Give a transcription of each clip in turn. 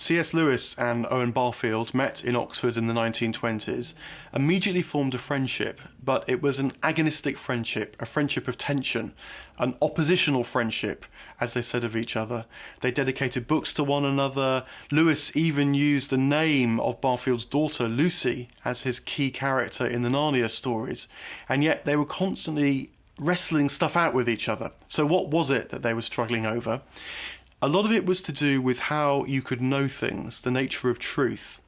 C.S. Lewis and Owen Barfield met in Oxford in the 1920s, immediately formed a friendship, but it was an agonistic friendship, a friendship of tension, an oppositional friendship, as they said of each other. They dedicated books to one another. Lewis even used the name of Barfield's daughter, Lucy, as his key character in the Narnia stories, and yet they were constantly wrestling stuff out with each other. So what was it that they were struggling over? A lot of it was to do with how you could know things, the nature of truth.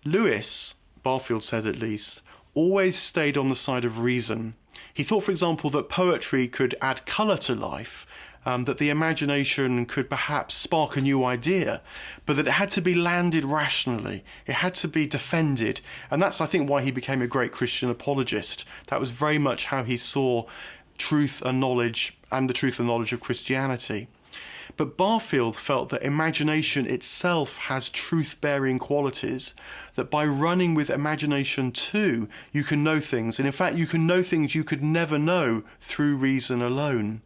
Lewis, Barfield said at least, always stayed on the side of reason. He thought, for example, that poetry could add colour to life, that the imagination could perhaps spark a new idea, but that it had to be landed rationally, it had to be defended, and that's, I think, why he became a great Christian apologist. That was very much how he saw truth and knowledge, and the truth and knowledge of Christianity. But Barfield felt that imagination itself has truth-bearing qualities, that by running with imagination too, you can know things, and in fact you can know things you could never know through reason alone.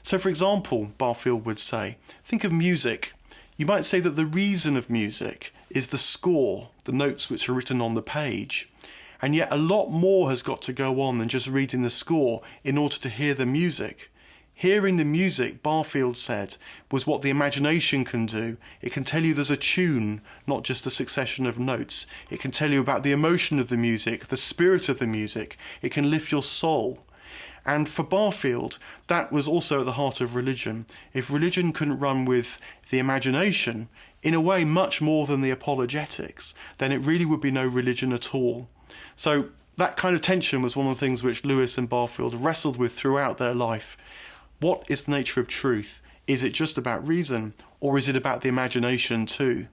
So for example, Barfield would say, think of music. You might say that the reason of music is the score, the notes which are written on the page. And yet a lot more has got to go on than just reading the score in order to hear the music. Hearing the music, Barfield said, was what the imagination can do. It can tell you there's a tune, not just a succession of notes. It can tell you about the emotion of the music, the spirit of the music. It can lift your soul. And for Barfield, that was also at the heart of religion. If religion couldn't run with the imagination, in a way much more than the apologetics, then it really would be no religion at all. So that kind of tension was one of the things which Lewis and Barfield wrestled with throughout their life. What is the nature of truth? Is it just about reason, or is it about the imagination too?